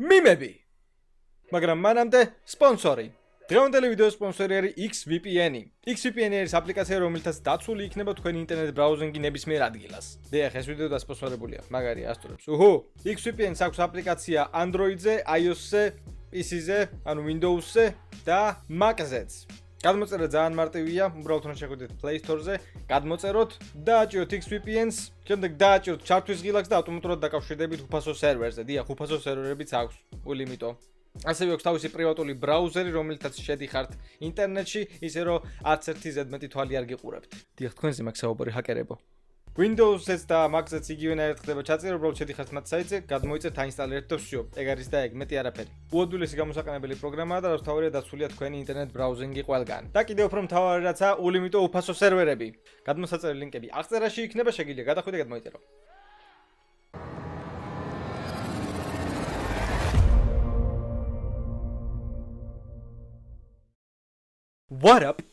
მიმები. მაგრამ მანამდე სპონსორი. დღევანდელი ვიდეოს სპონსორი არის XVPN. XVPN არის აპლიკაცია, რომელთაც დაცული იქნება თქვენი ინტერნეტ ბრაუზინგი ნებისმიერ ადგილას. დიახ, ეს ვიდეო დასპონსორებულია, მაგარია ასტურებს. XVPN-ს აქვს აპლიკაცია Android-ზე, iOS-ზე, PC-ზე, ანუ Windows-ზე და Mac-ზეც. გადმოწერა ძალიან მარტივია, უბრალოდ უნდა შეხვიდეთ Play Store-ზე, გადმოწეროთ, დააჭიროთ XVPN-ს, შემდეგ დააჭიროთ ჩართვის ღილაკს და ავტომატურად დაკავშირდებით უფასო სერვერზე. დიახ, უფასო სერვერებიც აქვს, ულიმიტო. ასევე აქვს თავისი პრივატული ბრაუზერი, რომელთაც შედიხართ ინტერნეტში, ისე რომ არც ერთი ზედმეტი თვალი არ გიყურებთ. დიახ, თქვენზე მაქვს საუბარი ჰაკერებო. Windows-ს და Mac-ს იგივენაირად ხდება ჩაწერა, უბრალოდ შედიხართ მათ საიტზე, გადმოიწევთ, აინსტალირებთ და всё. ეგ არის და ეგ, მეტი არაფერი. უადვილესი გამოსაყენებელი პროგრამაა და რაც თავარია დაცულია თქვენი ინტერნეტ ბრაუზინგი ყველგან. და კიდევ უფრო მთავარი რაცა, ულიმიტო უფასო სერვერები. გადმოსაწერი ლინკები აღწერაში იქნება, შეგიძლია გადახვიდე გადმოიწერო. What up?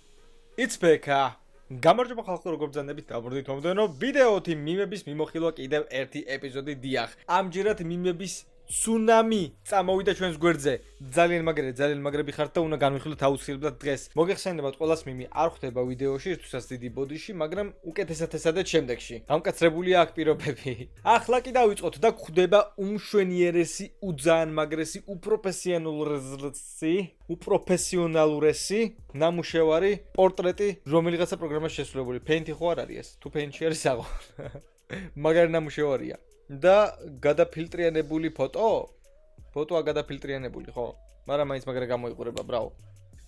It's Beka. გამარჯობა ხალხო, როგორ ბრძანდებით? დაბრუნდით მომდენო ვიდეოთი მიმების მიმოხილვა კიდევ ერთი ეპიზოდი დიახ. ამჯერად მიმების ცუნამი წამოვიდა ჩვენს გვერდზე. ძალიან მაგრები ხართ და უნდა განვიხილოთ აუცილებლად დღეს. მოგეხსენებათ ყველას მიმი არ ხვდება ვიდეოში, რითუსაც დიდი ბოდიში, მაგრამ უკეთესად ესადეთ შემდეგში. გამკაცრებულია აქ პირობები. ახლა კი დავიწყოთ და გვხვდება უმშვენიერესი, უძაან მაგრესი, უპროფესიონალურესი ნამუშევარი, პორტრეტი, რომელიღაცა პროგრამაში შესრულებული. Paint-ი ხო არ არის ეს? თუ Paint-ში არის აღო. მაგარი ნამუშევარია. და გადაფილტრიანებული ფოტოა გადაფილტრიანებული, ხო? მაგრამ მაინც მაგრა გამოიყურება, ბრავო.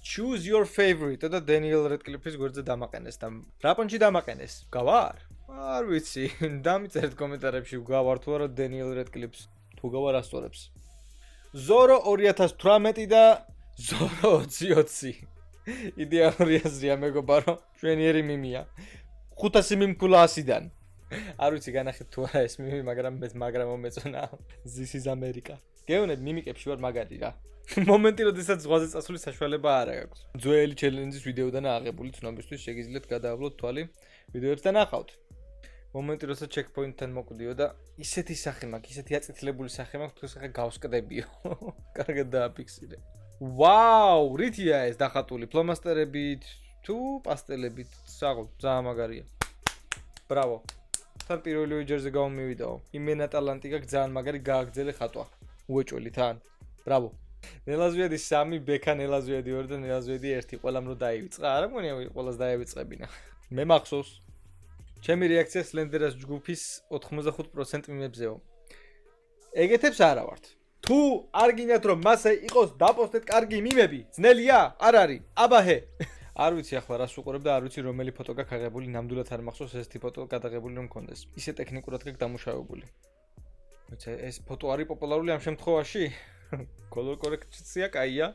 Choose your favorite და Daniel Radcliffe-ის გვერდზე დამაყენეს და რა პონჩი დამაყენეს? გავარ? არ ვიცი, დამიწერეთ კომენტარებში, გავარ თუ არა Daniel Radcliffe-ს, თუ გავარ ასწორებს. Zoro 2018 და Zoro 2020. იდეალური აზრია მეგობარო, შვენიერი მიმია. 500 მიმკულა 100-დან. არ ვიცი განახეთ თუ არა ეს მიმი, მაგრამ მომეწონა. This is America. გეუბნები მიმიკებში ვარ მაგარი რა. მომენტი, როდესაც ზღვაზე წასვლის საშუალება არ აქვს. ძველი ჩელენჯის ვიდეოდან აღებული ცნობისთვის შეგიძლიათ გადაავლოთ თვალი ვიდეოებს და ნახავთ. მომენტი, როდესაც checkpoint-თან მოკვდიო და ისეთი სახე მაქვს, ისეთი აწითლებული სახე მაქვს, თუ სახე გავსკდებიო. კარგად დააფიქსირე. ვაუ, რითია ეს დახატული? ფლომასტერებით თუ პასტელებით? საღო, ძალიან მაგარია. ბრავო. თან პირველი ვიჯერზე გამომივიდაო. იმენა ტალანტი გაქვს, ძალიან მაგარი გააგრძელე ხატვა. უეჭველი თან. ბრავო. ნელაზვიადი 3, ბექა ნელაზვიადი 2 და ნელაზვიადი 1. ყველამ რო დაივიწყა. არა მგონია ყველას დაევიწყებინა. მე მახსოვს. ჩემი რეაქცია სლენდერას ჯგუფის 85% მიმებზეო. ეგეთებს არა ვართ. თუ არ გინდათ რომ მასე იყოს დაპოსტეთ კარგი მიმები, ძნელია? არ არის. აბაჰე. არ ვიცი ახლა რას უყურებ და არ ვიცი რომელი ფოტო გაქვს აღებული, ნამდვილად არ მახსოვს ესეთი ფოტო გადაღებული რომ მქონდეს. ისე ტექნიკურად გაქვს დამუშავებული. ვიცი, ეს ფოტო არის პოპულარული ამ შემთხვევაში? Color correction-ია კაია,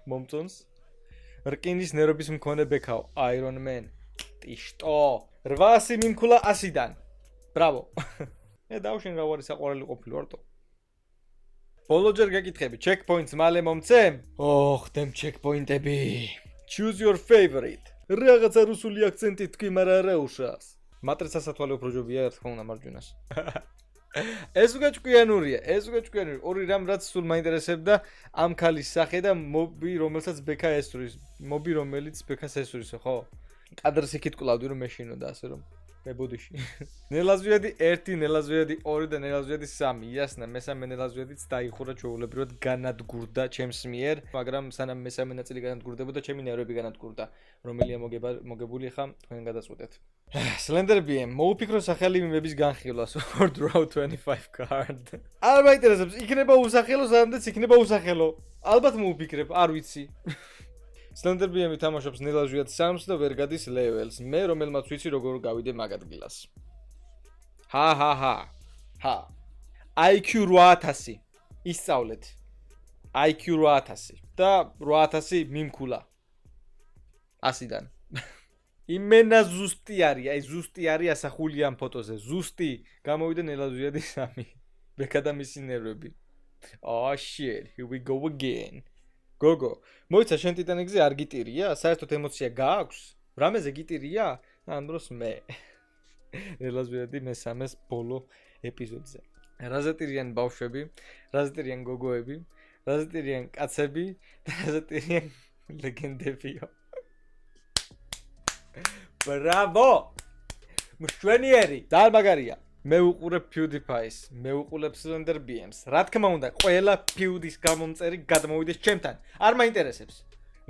მომწონს. რკინის ნერვების მქონე ბექაო, Iron Man. ტიშტო. 800 მიმკულა 100-დან. ბრავო. დავშენ რა ვარი საყვარელი ყოფილი ვარტო. ბოლოჯერ გეკითხები, checkpoints მალე მომცემ? ხდემ checkpoint-ები. Choose your favorite. რაღაცა რუსული აქცენტით თქვი, მაგრამ არა უშავს. მატრიცას ათვალე უფრო ჯობია, რა თქმა უნდა, მარჯვენას. ეს უგაჭკვიანურია. ორი რამ რაც სულ მაინტერესებდა, ამ ქალის სახე და მობი, რომელსაც ბექა ესწრის. მობი, რომელიც ბექას ესწრისო, ხო? კადრს იქით კლავდი რომ მეშინოდა ასე რომ მებოდიში. ნელაზვიადი 1, ნელაზვიადი 2 და ნელაზვიადი 3. იასნა, მესამე ნელაზვიადიც დაიხურა ჩვეულებრივად განადგურდა ჩემს მიერ, მაგრამ სანამ მესამე ნაწილი განადგურდებოდა, ჩემი ნერვები განადგურდა. რომელია მოგებული ხა თქვენ გადაწყვეტეთ. Slender BM, მოუფიქრო სახელი მიმების განხილვას. Draw 25 card. არ მაინტერესებს, იქნება უსახელო, სანამდეც იქნება უსახელო. ალბათ მოუფიქრებ, არ ვიცი. Slender BM თამაშობს ნელაზვიად 3-ს და ვერ გადის levels. მე რომელმაც ვიცი როგორ გავიდე მაგ ადგილას. ჰა. IQ 8000. ისწავლეთ. IQ 8000 და 8000 მიმკულა 100-დან. იმენა ზუსტი არის, აი ზუსტი არის ასახული ამ ფოტოზე. ზუსტი გამოვიდა ნელაზვიადი 3. ბექა და მისი ნერვები. Oh shit, here we go again. Gogo. მოიცა შენ ტიტანიკზე არ გიტირია? საერთოდ ემოცია გააქვს? რამეზე გიტირია? ამ დროს მე. ნელაზვიადი მესამეს ბოლო ეპიზოდზე. რაზეტირიან ბავშვები, რაზეტირიან გოგოები, რაზე ტირიან კაცები და რაზე ტირიან ლეგენდებიო. Bravo! მშვენიერი, ძალიან მაგარია. მე უყურებ PewDiePie-ს, მე უყურებ Slender BM-ს. რა თქმა უნდა, ყველა PewDiePie-ის გამომწერი გადმოვიდეს ჩემთან. არ მაინტერესებს.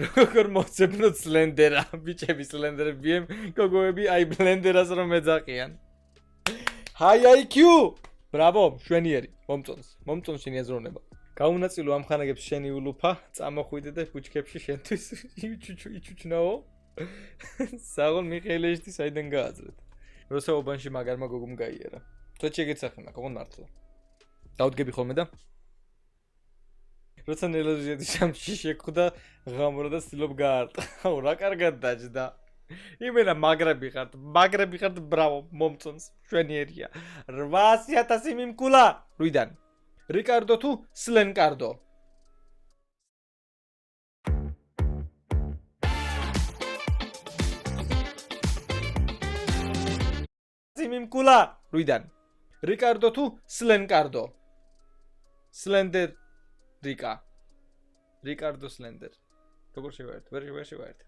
როგორ მოძებნოთ Slender-ა, ბიჭები Slender BM, გოგოები აი Blender-ას რომ ეძახიან. High IQ! Bravo, მშვენიერი, მომწონს შენი აზროვნება. გაუნაწილო ამ ხანაგებს შენი ულუფა, წამოხვიდე და ბუჩქებში შენთვის იჩუჩნაო. საღონ მიხეილეშთი საიდან გააძრეთ. როცა ობანში მაგარმა გოგომ გაიერა. თვეც შეგეცახე მაგ, ოღონ მართლა. დაუდგები ხოლმე და? როცა ნელოზიადი სამში შეხვდა, ღამურა და ცდილობ გაარტყა. აუ, რა კარგად დაჯდა. იმენა მაგრები ხართ, ბრავო, მომწონს, მშვენიერია. 800,000 მიმკულა. რუიდან? რიკარდო თუ სლენკარდო? მიმკულა. რუიდან? რიკარდო თუ სლენკარდო? სლენდერ რიკა. რიკარდო სლენდერ. როგორ შევარდ? ვერ შევარდ.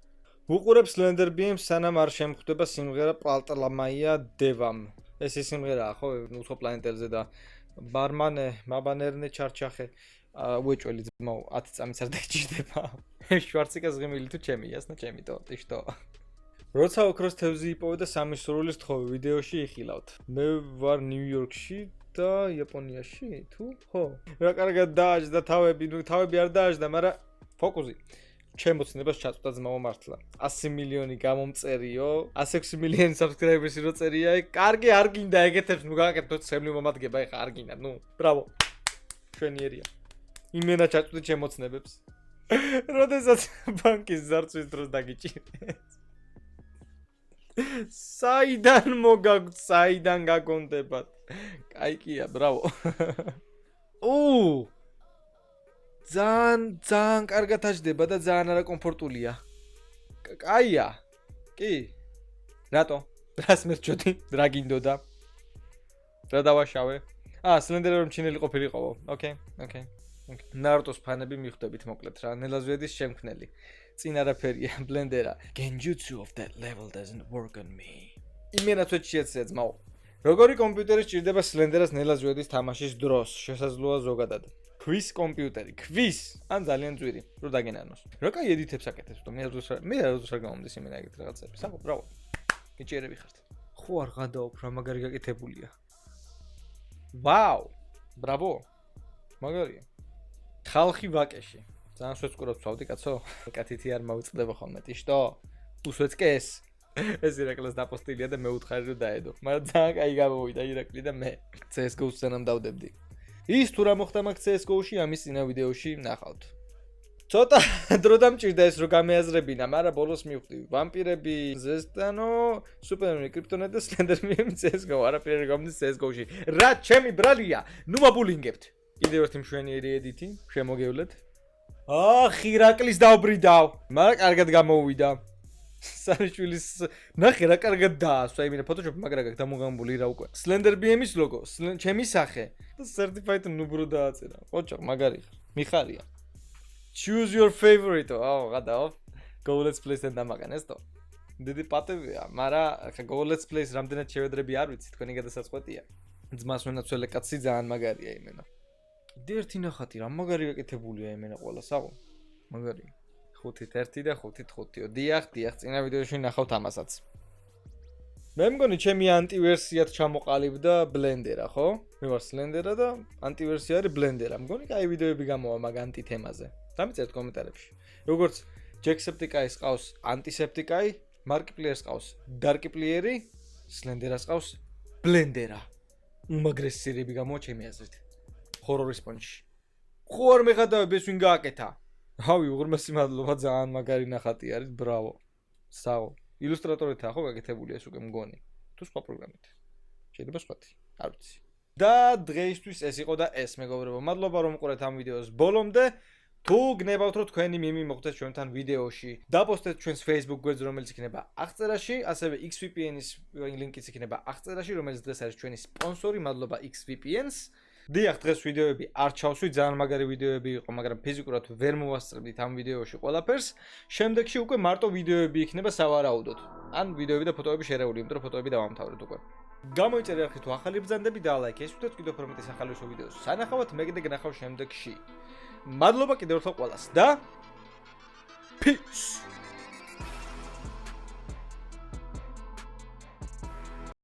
უყურებ Slender BM-ს სანამ არ შემხვდება სიმღერა პალტლამაია დევამ. ეს ის სიმღერაა, ხო? უცხო პლანეტელზე და ბარმანე, მაბანერნე ჩარჩახე. უეჭველი ძმაო, 10 წამიც არ დაიჭირდება. შვარციკას ღიმილი თუ ჩემი, ясно, ჩემი то, ты что? როცა ოქროს თევზი იპოვე და სამი სურვილის თხოვე ვიდეოში იხილავთ. მე ვარ ნიუ-იორკში და იაპონიაში, თუ? ხო. რა კარგად დააჯდა თავები, ნუ თავები არ დააჯდა, მაგრამ ფოკუსი. ჩემოცნებას ჩაწვდა ძმაო მართლა. 100 მილიონი გამომწერიო, 106 მილიონი subscribers-ი რო წერია, კარგი არ გინდა ეგეთებს, ნუ გააკეთოთ სემლი მომადგება, ეხა არ გინდა, ნუ, ბრავო. მშვენიერია. იმენა ჩაწვდი ჩემოცნებებს. როდესაც ბანკის ზარცვის დროს დაგიჭირეს. საიდან გაგონდებათ? კაიკია, ბრავო. ძალიან კარგად აჯდება და ძალიან არაკომფორტულია. კაია. კი. რატო? რას მერჩოდი? რა გინდოდა? რა დავაშავე? Slender რომ ჩინელი ყოფილიყო. Okay. Naruto-s ფანები მიხვდებით მოკლედ რა. ნელაზვედის შემქმნელი. წინ არაფერია, Blender-ა. Genjutsu of that level doesn't work on me. იმენა თვეც შეეცია ძმაო. როგორი კომპიუტერი სჭირდება Slender-ას ნელაზვედის თამაშის დროს? შესაძლოა ზოგადად. Quiz კომპიუტერი, quiz. ან ძალიან ძვირი, რო დაგენანოს. რა კაი ედიტებს აკეთებს თუ მე არ გამომდის იმენა ეგეთ რაღაცები. საერთოდ ბრავო. გიჭერები ხართ. ხო არ გადაობ რა მაგარი გაკეთებულია. ვაუ! ბრავო. მაგარია. ხალხი ვაკეში. ძალიან შეწყურობ ვწავდი კაცო. კათითი არ მოუწდება ხოლმე, ты что? უსვეწკეს. ეს ირაკლეს დაპოსტილია და მე უთხარი რომ დაედო. მაგრამ ძალიან კაი გამოვიდა ირაკლი და მე CS:GO-ს სანამ დავდებდი. ის თუ რა მოხდა მაგ CS:GO-ში ამის წინა ვიდეოში ნახავთ. ცოტა დრო დამჭირდა ეს რომ გამეაზრებინა, მაგრამ ბოლოს მივხვდი ვამპირები, ზესტანო, სუპერმენი, კრიპტონიტი და Slender BM CS:GO, არაფერი არ გამდის CS:GO-ში. რა ჩემი ბრალია, ნუ მაბულინგებთ. კიდევ ერთი მშვენიერი ედიტი, შემოგევლეთ. ირაკლის დავბრიდავ, მაგრამ კარგად გამოვიდა. სარიშვილის ნახე რა კარგად დაასვა იმენა Photoshop მაგრა გაქვს დამოღამებული რა უკვე. Slender BM-ის ლოგო, ჩემი სახე და certified noob-ро დააწერა. ოჩო, მაგარი ხარ. მიხარია. Choose your favorite. გადაო. Go let's play-თან დამაგანეს თო. დიდი პატევია, მაგრამ ხა Go let's play-ს რამდენად შევედრები არ ვიცი, თქვენი გადასაწყვეტია. ძმას მენაცველე კაცი ძალიან მაგარია იმენა. კიდე ერთი ნახატი რა მაგარი გაკეთებულია იმენა ყველა საღო. მაგარი. 5-1 და 5-5. დიახ, წინა ვიდეოში ნახავთ ამასაც. მე მგონი ჩემი ანტივერსიად ჩამოყალიბდა Blender-ა, ხო? მე ვარ Slender-ა და ანტივერსია არის Blender-ა. მგონი კაი ვიდეოები გამოვა მაგ ანტი თემაზე. დამიწერთ კომენტარებში. როგორც Jacksepticeye-ს ყავს Antisepticeye, Markiplier-ს ყავს Darkplier-ი, Slender-ას ყავს Blender-ა. უმაგრესირები გამოვა ჩემი აზრით. Horror Response-ში. ხო არ მეღადავებ ეს ვინ გააკეთა? ავი, უღრმესი მადლობა, ძალიან მაგარი ნახატი არის, ბრავო. საღო. ილუსტრატორითაა ხო გაკეთებული ეს უკვე მგონი. თუ სხვა პროგრამით. შეიძლება სხვათი, არ ვიცი. და დღეისთვის ეს იყო და ეს მეგობრებო. მადლობა რომ უყურეთ ამ ვიდეოს ბოლომდე. თუ გნებავთ რომ თქვენი მიმი მოხდეს ჩვენთან ვიდეოში, დაპოსტეთ ჩვენს Facebook გვერდზე, რომელიც იქნება აღწერაში, ასევე XVPN-ის ლინკიც იქნება აღწერაში, რომელიც დღეს არის ჩვენი სპონსორი. მადლობა XVPN-ს. დიახ, დღეს ვიდეოები არ ჩავსვი, ძალიან მაგარი ვიდეოები იყო, მაგრამ ფიზიკურად ვერ მოვასწრებდით ამ ვიდეოში ყველაფერს. შემდეგში უკვე მარტო ვიდეოები იქნება სავარაუდოდ. ან ვიდეოები და ფოტოები შერეული, იმიტომ რომ ფოტოები დავამთავრეთ უკვე. გამოიწერე არხი თუ ახალი ბრძანდები და ლაიქი, ეს ვიდეო კიდევ უფრო მეტი სახალისო ვიდეოს. სანახავთ, მე კიდე გნახავ შემდეგში. მადლობა კიდევ ერთხელ ყველას და peace.